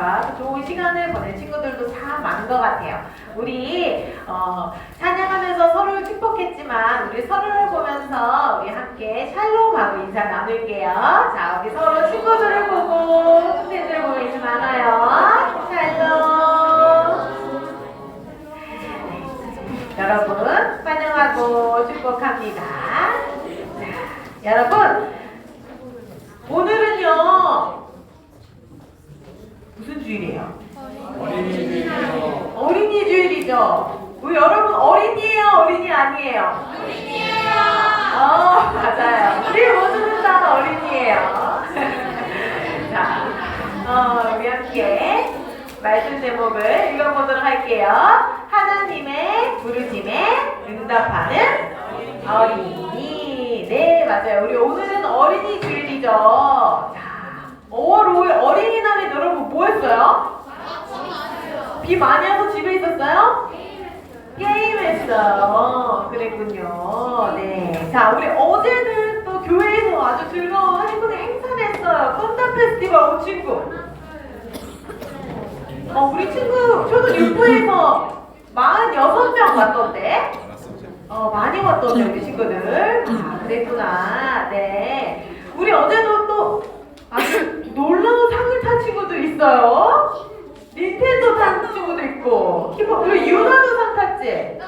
하나님과 좋은 시간을 보낸 친구들도 참 많은 것 같아요. 우리 찬양하면서 서로를 축복했지만 우리 서로를 보면서 우리 함께 샬롬하고 인사 나눌게요. 자, 우리 서로 친구들을 보고 선생님들을 보고 인사 나눠요. 샬롬. 여러분 환영하고 축복합니다. 자, 여러분 오늘은요 무슨 주일이에요? 어린이 주일이요. 어린이 주일이죠. 우리 여러분 어린이에요? 어린이 아니에요? 어린이에요. 맞아요. 우리 모두는 다 어린이에요. 자, 우리 함께 말씀 제목을 읽어보도록 할게요. 하나님의 부르심에 응답하는 어린이. 네, 맞아요. 우리 오늘은 어린이 주일이죠. 자, 5월 5일 어린이날에 여러분 뭐 했어요? 비 많이 와서 집에 있었어요? 게임했어요. 그랬군요. 네. 자, 우리 어제는 또 교회에서 아주 즐거운 행복의 행사를 했어요. 콘다 페스티벌 온 친구. 우리 친구 초등 6부에서 46명 왔던데? 많이 왔던데, 우리 친구들. 그랬구나. 네. 우리 어제도 또 아주 놀라운 상을 탄 친구도 있어요. 닌텐도 탄 친구도 있고. 우리 유나도 상 탔지?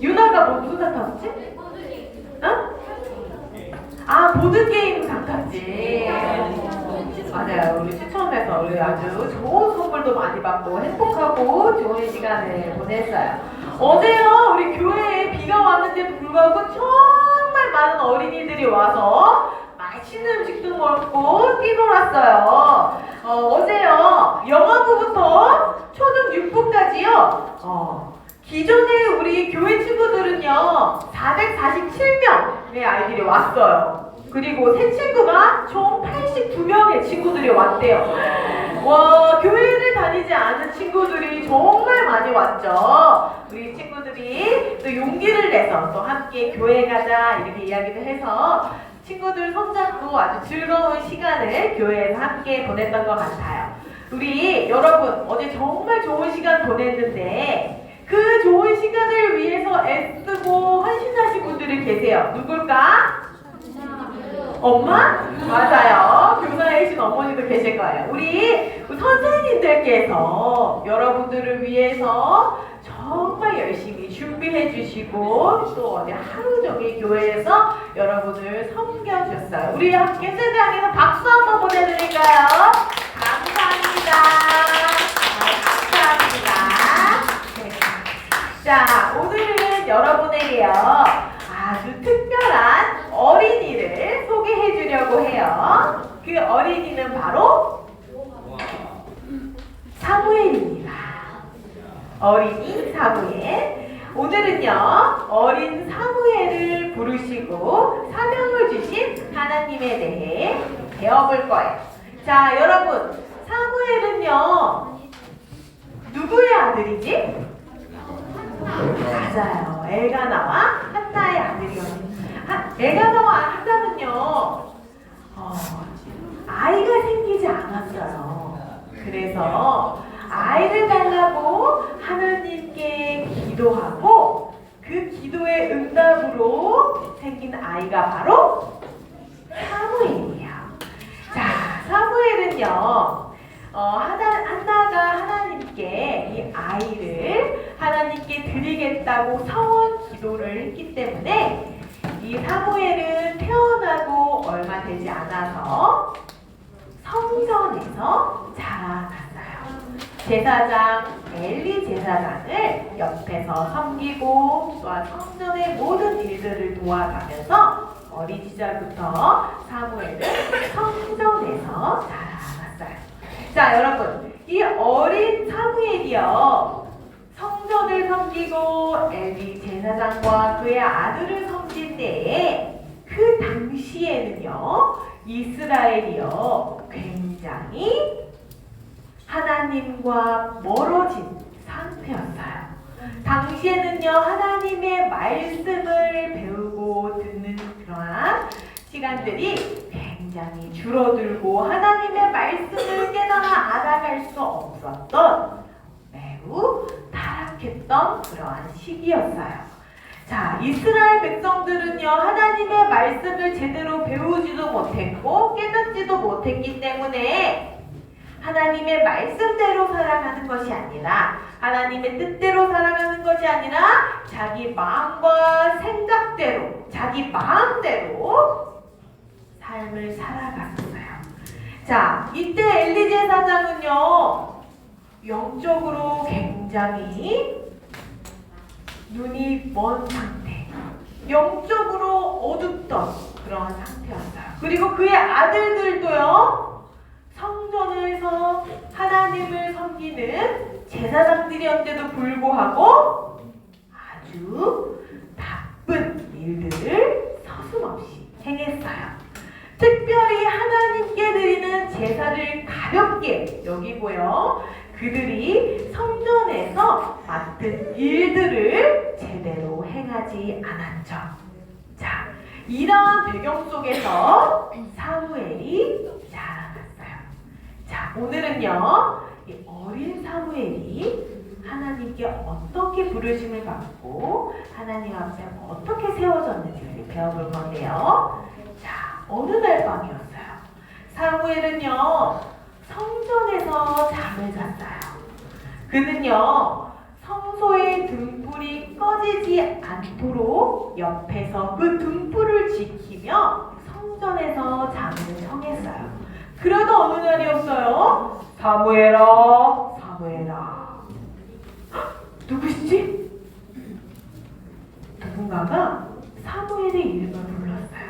유나가 무슨 상 탔지? 응? 보드게임 상 탔지. 맞아요. 우리 추첨해서 우리 아주 좋은 선물도 많이 받고 행복하고 좋은 시간을 보냈어요. 어제요, 우리 교회에 비가 왔는데도 불구하고 정말 많은 어린이들이 와서 맛있는 음식도 먹고 뛰놀았어요. 어제요, 영어부부터 초등 6부까지요. 기존에 우리 교회 친구들은요, 447명의 아이들이 왔어요. 그리고 새 친구가 총 82명의 친구들이 왔대요. 와, 교회를 다니지 않은 친구들이 정말 많이 왔죠. 우리 친구들이 또 용기를 내서 또 함께 교회 가자 이렇게 이야기를 해서 친구들 손잡고 아주 즐거운 시간을 교회에서 함께 보냈던 것 같아요. 우리 여러분 어제 정말 좋은 시간 보냈는데 그 좋은 시간을 위해서 애쓰고 헌신하신 분들이 계세요. 누굴까? 엄마? 맞아요. 교사에 계신 어머니도 계실 거예요. 우리 선생님들께서 여러분들을 위해서 정말 열심히 준비해 주시고 또 어디 하루 종일 교회에서 여러분을 섬겨주셨어요. 우리 함께 세대항에서 박수 한번 보내드릴까요? 감사합니다. 감사합니다. 네. 자, 오늘은 여러분에게요 아주 특별한 어린이를 소개해 주려고 해요. 그 어린이는 바로 사무엘입니다. 어린이 사무엘. 오늘은요 어린 사무엘을 부르시고 사명을 주신 하나님에 대해 배워볼 거예요. 자, 여러분 사무엘은요 누구의 아들이지? 맞아요. 엘가나와 한나의 아들이었어요. 엘가나와 한나는요 아이가 생기지 않았어요. 그래서 아이를 달라고 하나님께 기도하고 그 기도의 응답으로 생긴 아이가 바로 사무엘이에요. 자, 사무엘은요 한나가 하나님께 이 아이를 하나님께 드리겠다고 서원 기도를 했기 때문에 이 사무엘은 태어나고 얼마 되지 않아서 성전에서 자라났어요. 제사장 엘리 제사장을 옆에서 섬기고 또한 성전의 모든 일들을 도와가면서 어린 시절부터 사무엘은 성전에서 자라났어요. 자, 여러분 이 어린 사무엘이요 성전을 섬기고 엘리 제사장과 그의 아들을 섬길 때에 그 당시에는요 이스라엘이요 굉장히 하나님과 멀어진 상태였어요. 당시에는요 하나님의 말씀을 배우고 듣는 그러한 시간들이 굉장히 굉장히 줄어들고 하나님의 말씀을 깨달아 알아갈 수 없었던 매우 타락했던 그러한 시기였어요. 자, 이스라엘 백성들은요, 하나님의 말씀을 제대로 배우지도 못했고 깨닫지도 못했기 때문에 하나님의 말씀대로 살아가는 것이 아니라, 하나님의 뜻대로 살아가는 것이 아니라 자기 마음과 생각대로, 자기 마음대로 삶을 살아갔어요. 자, 이때 엘리 제사장은요, 영적으로 굉장히 눈이 먼 상태, 영적으로 어둡던 그런 상태였어요. 그리고 그의 아들들도요, 성전에서 하나님을 섬기는 제사장들이었는데도 불구하고 아주 바쁜 일들을 서슴없이 행했어요. 특별히 하나님께 드리는 제사를 가볍게 여기고요, 그들이 성전에서 맡은 일들을 제대로 행하지 않았죠. 자, 이러한 배경 속에서 사무엘이 자라났어요. 자, 오늘은요, 이 어린 사무엘이 하나님께 어떻게 부르심을 받고 하나님 앞에 어떻게 세워졌는지를 배워볼 건데요. 자, 어느 날 밤이었어요. 사무엘은요, 성전에서 잠을 잤어요. 그는요, 성소의 등불이 꺼지지 않도록 옆에서 그 등불을 지키며 성전에서 잠을 청했어요. 그러던 어느 날이었어요. 사무엘아, 사무엘아. 누구시지? 누군가가 사무엘의 이름을 불렀어요.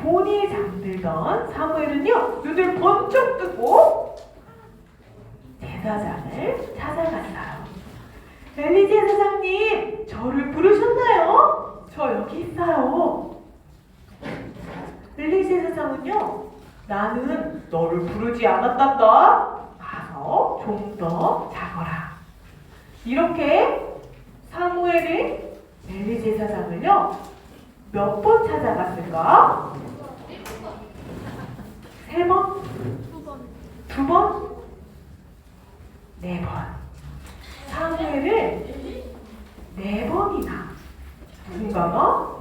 곤히 잠들던 사무엘은요, 눈을 번쩍 뜨고 제사장을 찾아갔어요. 엘리 제사장님, 저를 부르셨나요? 저 여기 있어요. 엘리 제사장은요, 나는 너를 부르지 않았단다. 가서 좀 더 자거라. 이렇게 사무엘이 엘리 제사장을요, 몇 번 찾아갔을까? 3번? 2번? 4번. 사무엘을 4번이나 누군가가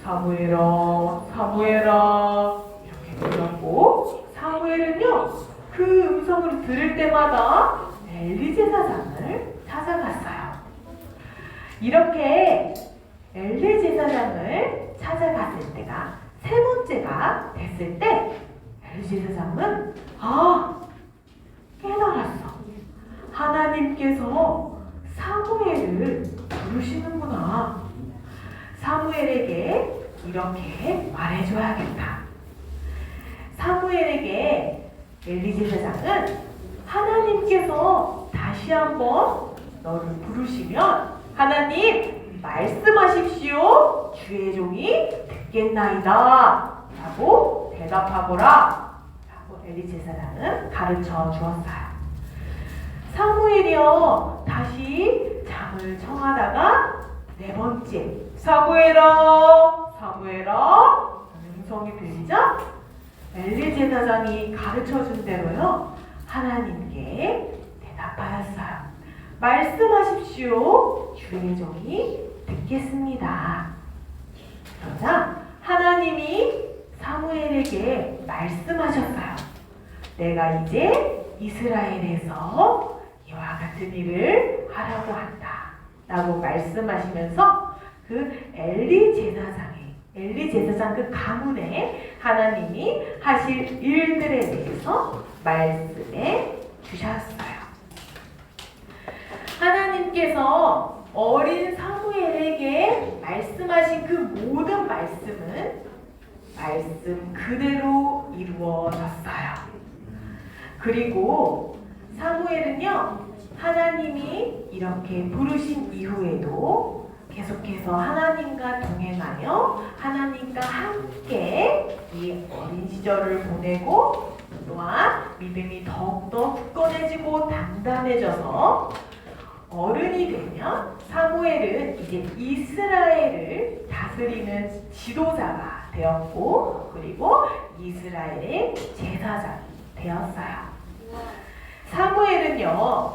사무엘아, 사무엘아 이렇게 불렀고, 사무엘은요, 그 음성을 들을 때마다 엘리 제사장을 찾아갔어요. 이렇게 엘리 제사장을 찾아갔을 때가 3번째가 됐을 때 엘리 제사장은 깨달았어. 하나님께서 사무엘을 부르시는구나. 사무엘에게 이렇게 말해줘야겠다. 사무엘에게 엘리 제사장은 하나님께서 다시 한번 너를 부르시면 하나님 말씀하십시오. 주의 종이 듣겠나이다. 라고 대답하거라. 라고 엘리 제사장은 가르쳐 주었어요. 사무엘이요, 다시 잠을 청하다가 4번째, 사무엘아, 사무엘아 음성이 들리자 엘리 제사장이 가르쳐준 대로요, 하나님께 대답하였어요. 말씀하십시오. 주의 종이 듣겠습니다. 그러자 하나님이 사무엘에게 말씀하셨어요. 내가 이제 이스라엘에서 이와 같은 일을 하라고 한다. 라고 말씀하시면서 그 엘리 제사장 그 가문에 하나님이 하실 일들에 대해서 말씀해 주셨어요. 하나님께서 어린 사무엘에게 말씀하신 그 모든 말씀은 말씀 그대로 이루어졌어요. 그리고 사무엘은요, 하나님이 이렇게 부르신 이후에도 계속해서 하나님과 동행하며 하나님과 함께 이 어린 시절을 보내고, 또한 믿음이 더욱더 굳건해지고 단단해져서 어른이 되면 사무엘은 이제 이스라엘을 다스리는 지도자가 되었고, 그리고 이스라엘의 제사장이 되었어요. 사무엘은요,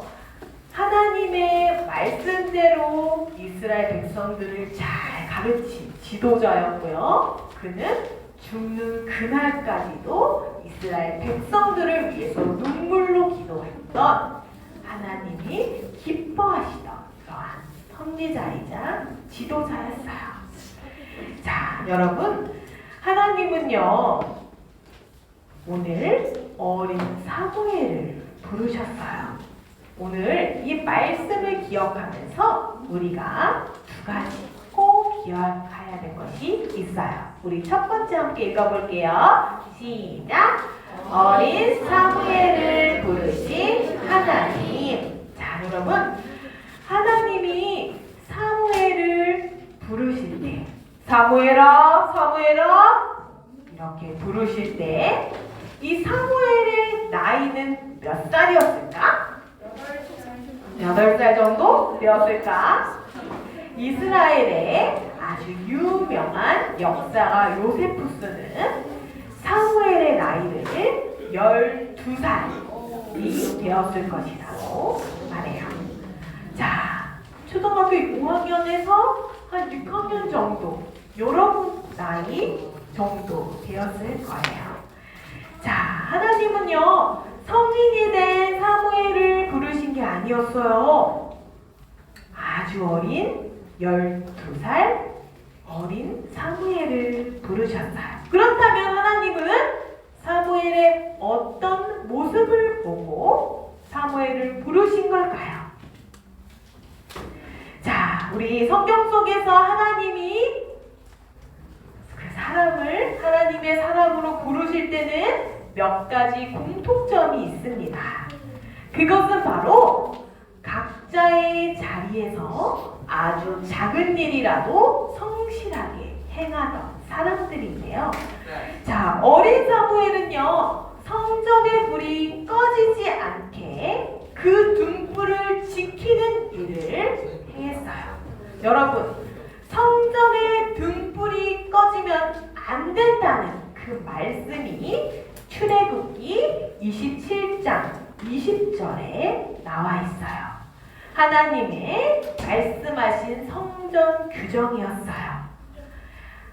하나님의 말씀대로 이스라엘 백성들을 잘 가르친 지도자였고요. 그는 죽는 그날까지도 이스라엘 백성들을 위해서 눈물로 기도했던 하나님이 기뻐하시던 그러한 선지자이자 지도자였어요. 자, 여러분, 하나님은요, 오늘 어린 사무엘을 부르셨어요. 오늘 이 말씀을 기억하면서 우리가 두 가지 꼭 기억해야 될 것이 있어요. 우리 첫 번째 함께 읽어볼게요. 시작! 어린 사무엘을 부르신 하나님. 자, 여러분, 하나님이 사무엘을 부르실 때, 사무엘아, 사무엘아 이렇게 부르실 때 이 사무엘의 나이는 몇 살이었을까? 8살 정도 되었을까? 이스라엘의 아주 유명한 역사가 요세푸스는 사무엘의 나이를 12살이 되었을 것이라고 말해요. 자, 초등학교 5학년에서 한 6학년 정도, 여러분 나이 정도 되었을 거예요. 자, 하나님은요, 성인이 된 사무엘을 부르신 게 아니었어요. 아주 어린 12살 어린 사무엘을 부르셨어요. 그렇다면 하나님은 사무엘의 어떤 모습을 보고 사무엘을 부르신 걸까요? 자, 우리 성경 속에서 하나님이 그 사람을 하나님의 사람으로 부르실 때는 몇 가지 공통점이 있습니다. 그것은 바로 각자의 자리에서 아주 작은 일이라도 성실하게 행하던 사람들인데요. 자, 어린 사무엘은요, 성전의 불이 꺼지지 않게 그 등불을 지키는 일을 행했어요. 여러분, 성전의 등불이 꺼지면 안 된다는 그 말씀이 출애굽기 27장 20절에 나와 있어요. 하나님의 말씀하신 성전 규정이었어요.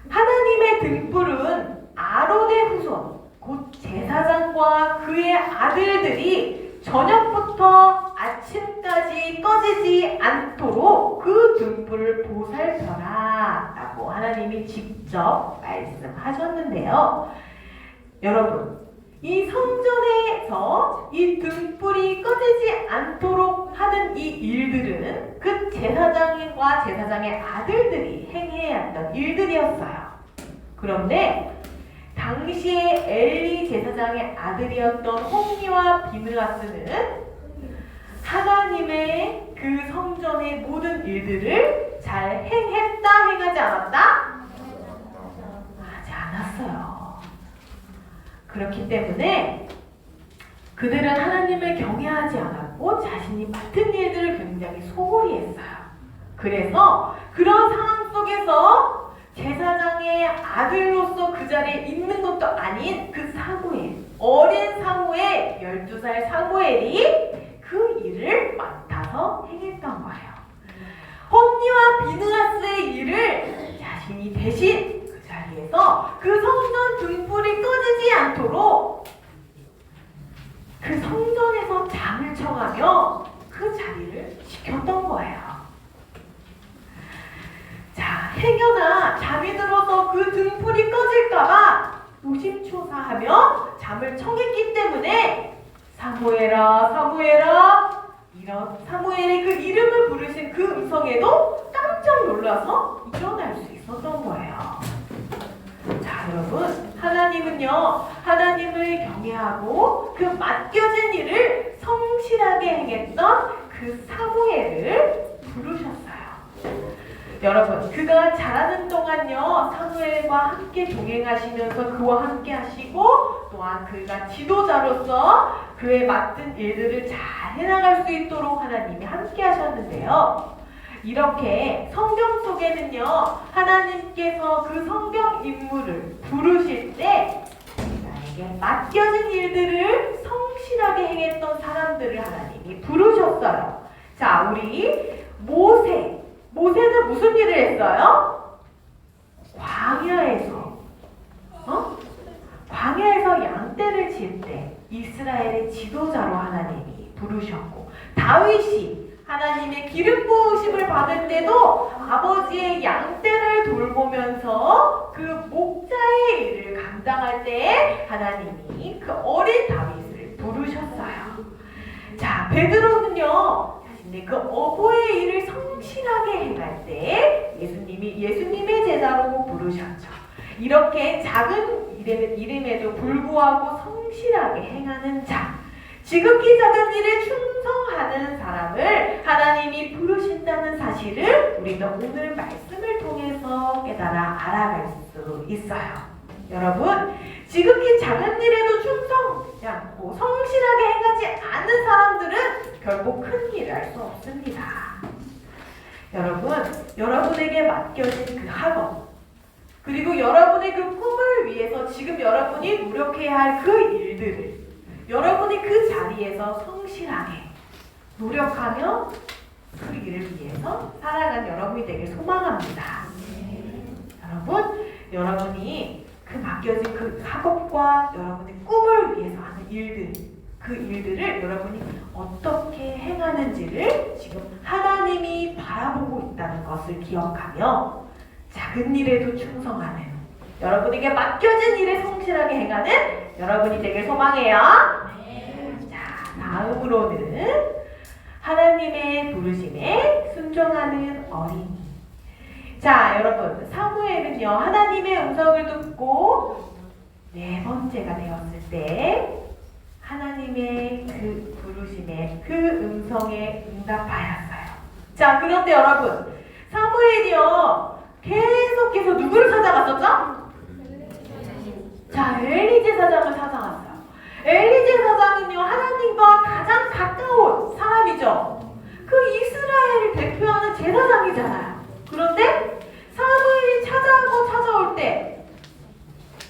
하나님의 등불은 아론의 후손, 곧 제사장과 그의 아들들이 저녁부터 아침까지 꺼지지 않도록 그 등불을 보살펴라 라고 하나님이 직접 말씀하셨는데요. 여러분, 이 성전에서 이 등불이 꺼지지 않도록 하는 이 일들은 그 제사장과 제사장의 아들들이 행해야 했던 일들이었어요. 그런데 당시에 엘리 제사장의 아들이었던 홈리와 비느하스는 하나님의 그 성전의 모든 일들을 잘 행했다, 행하지 않았다? 하지 않았어요. 그렇기 때문에 그들은 하나님을 경외하지 않았고 자신이 맡은 일들을 굉장히 소홀히 했어요. 그래서 그런 상황 속에서 제사장의 아들로서 그 자리에 있는 것도 아닌 그 사무엘, 어린 사무엘, 12살 사무엘이 그 일을 맡아서 행했던 거예요. 홈리와 비느하스의 일을 자신이 대신 그 자리에서 그 성전 등불이 꺼지지 않도록 그 성전에서 잠을 청하며 그 자리를 지켰던 거예요. 자, 행여나 잠이 들어서 그 등불이 꺼질까봐 노심초사하며 잠을 청했기 때문에 사무엘아, 사무엘아, 이런 사무엘의 그 이름을 부르신 그 음성에도 깜짝 놀라서 일어날 수 있었던 거예요. 자, 여러분, 하나님은요, 하나님을 경외하고 그 맡겨진 일을 성실하게 행했던 그 사무엘을 부르셨어요. 여러분, 그가 자라는 동안요, 사무엘과 함께 동행하시면서 그와 함께 하시고, 또한 그가 지도자로서 그에 맡은 일들을 잘 해나갈 수 있도록 하나님이 함께 하셨는데요. 이렇게 성경 속에는요, 하나님께서 그 성경 인물을 부르실 때 나에게 맡겨진 일들을 성실하게 행했던 사람들을 하나님이 부르셨어요. 자, 우리 모세는 무슨 일을 했어요? 광야에서 양떼를 칠 때 이스라엘의 지도자로 하나님이 부르셨고, 다윗이 하나님의 기름 부으심을 받을 때도 아버지의 양떼를 돌보면서 그 목자의 일을 감당할 때 하나님이 그 어린 다윗을 부르셨어요. 자, 베드로는요, 자신의 그 어부의 일을 성실하게 행할 때 예수님의 제자로 부르셨죠. 이렇게 작은 이름에도 불구하고 성실하게 행하는 자, 지극히 작은 일에 충성하는 사람을 하나님이 부르신다는 사실을 우리는 오늘 말씀을 통해서 깨달아 알아갈 수 있어요. 여러분, 지극히 작은 일에도 충성하지 않고 성실하게 행하지 않는 사람들은 결국 큰 일을 할 수 없습니다. 여러분, 여러분에게 맡겨진 그 학업, 그리고 여러분의 그 꿈을 위해서 지금 여러분이 노력해야 할 그 일들을 여러분이 그 자리에서 성실하게 노력하며 그 일을 위해서 살아가는 여러분이 되길 소망합니다. 여러분이 그 맡겨진 그 학업과 여러분의 꿈을 위해서 하는 일들, 그 일들을 여러분이 어떻게 행하는지를 지금 하나님이 바라보고 있다는 것을 기억하며 작은 일에도 충성하는, 여러분에게 맡겨진 일에 성실하게 행하는 여러분이 되길 소망해요. 자, 다음으로는 하나님의 부르심에 순종하는 어린이. 자, 여러분, 사무엘은요, 하나님의 음성을 듣고 네 번째가 되었을 때 하나님의 그 부르심에, 그 음성에 응답하였어요. 자, 그런데 여러분, 사무엘이요, 계속해서 누구를 찾아갔었죠? 자, 엘리 제사장을 찾아갔어요. 엘리 제사장은요, 하나님과 가장 가까운 사람이죠. 그 이스라엘을 대표하는 제사장이잖아요. 그런데 사무엘이 찾아올 때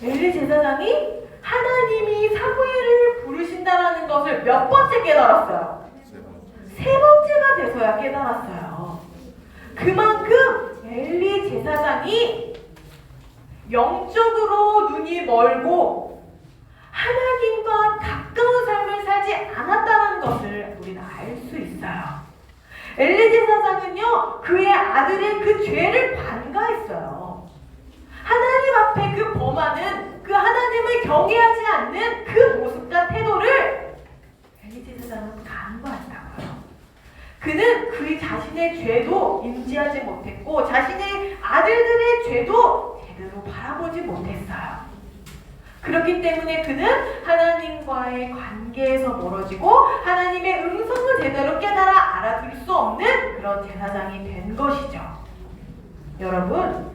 엘리 제사장이 하나님이 사무엘을 부르신다라는 것을 몇 번째 깨달았어요? 세 번째가 돼서야 깨달았어요. 그만큼 엘리 제사장이 영적으로 눈이 멀고 하나님과 가까운 삶을 살지 않았다는 것을 우리는 알 수 있어요. 엘리 제사장은요, 그의 아들의 그 죄를 관가했어요. 하나님 앞에 그 범하는, 그 하나님을 경외하지 않는 그 모습과 태도를 엘리 제사장은 간과했다고요. 그는 그 자신의 죄도 인지하지 못했고 자신의 아들들의 죄도 제대로 바라보지 못했어요. 그렇기 때문에 그는 하나님과의 관계에서 멀어지고 하나님의 음성을 제대로 깨달아 알아들을 수 없는 그런 제사장이 된 것이죠. 여러분,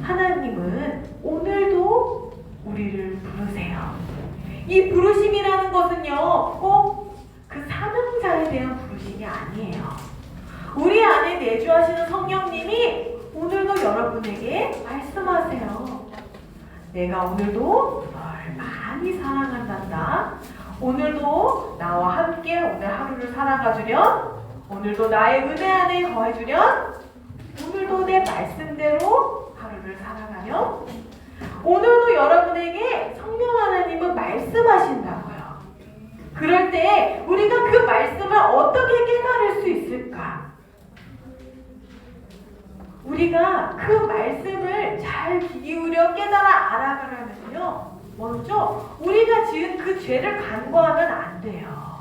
하나님은 오늘도 우리를 부르세요. 이 부르심이라는 것은요, 꼭 그 사명자에 대한 부르심이 아니에요. 우리 안에 내주하시는 성령님이 오늘도 여러분에게 말씀하세요. 내가 오늘도 널 많이 사랑한단다. 오늘도 나와 함께 오늘 하루를 살아가주련, 오늘도 나의 은혜 안에 거해주련, 오늘도 내 말씀대로 하루를 살아가련, 오늘도 여러분에게 성령 하나님은 말씀하신다고요. 그럴 때 우리가 그 말씀을 어떻게 깨달을 수 있을까? 우리가 그 말씀을 잘 귀 기울여 깨달아 알아가려면요, 먼저 우리가 지은 그 죄를 간과하면 안 돼요.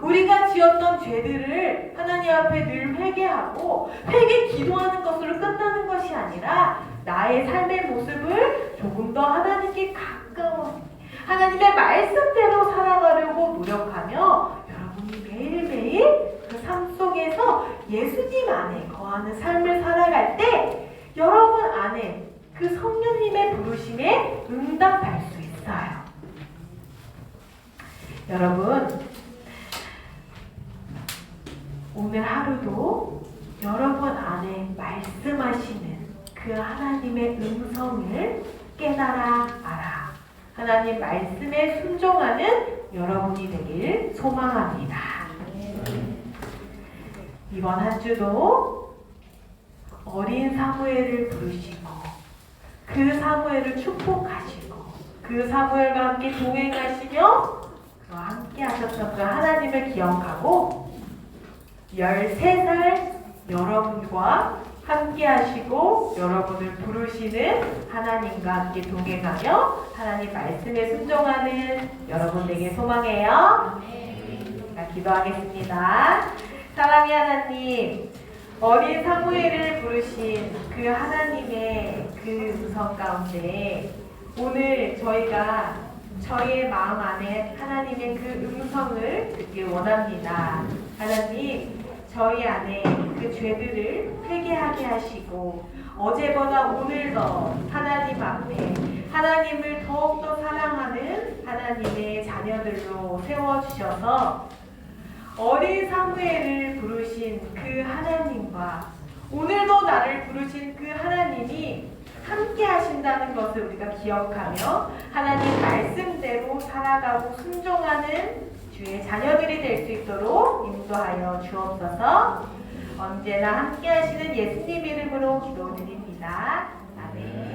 우리가 지었던 죄들을 하나님 앞에 늘 회개하고 회개 기도하는 것으로 끝나는 것이 아니라 나의 삶의 모습을 조금 더 하나님께 가까워 하나님의 말씀대로 살아가려고 노력하며 여러분이 매일매일 그 삶 속에서 예수님 안에 거하는 거하는 삶을 살아갈 때 여러분 안에 그 성령님의 부르심에 응답할 수 있어요. 여러분, 오늘 하루도 여러분 안에 말씀하시는 그 하나님의 음성을 깨달아 알아. 하나님 말씀에 순종하는 여러분이 되길 소망합니다. 이번 한 주도 어린 사무엘을 부르시고 그 사무엘을 축복하시고 그 사무엘과 함께 동행하시며 그와 함께 하셨던 그 하나님을 기억하고 13살 여러분과 함께 하시고 여러분을 부르시는 하나님과 함께 동행하며 하나님 말씀에 순종하는 여러분 되길 소망해요. 자, 기도하겠습니다. 사랑의 하나님, 어린 사무엘을 부르신 그 하나님의 그 음성 가운데 오늘 저희가 저희의 마음 안에 하나님의 그 음성을 듣길 원합니다. 하나님, 저희 안에 그 죄들을 회개하게 하시고 어제보다 오늘 더 하나님 앞에 하나님을 더욱더 사랑하는 하나님의 자녀들로 세워주셔서 어린 사무엘을 부르신 그 하나님과 오늘도 나를 부르신 그 하나님이 함께 하신다는 것을 우리가 기억하며 하나님 말씀대로 살아가고 순종하는 주의 자녀들이 될 수 있도록 인도하여 주옵소서. 언제나 함께 하시는 예수님 이름으로 기도드립니다. 아멘.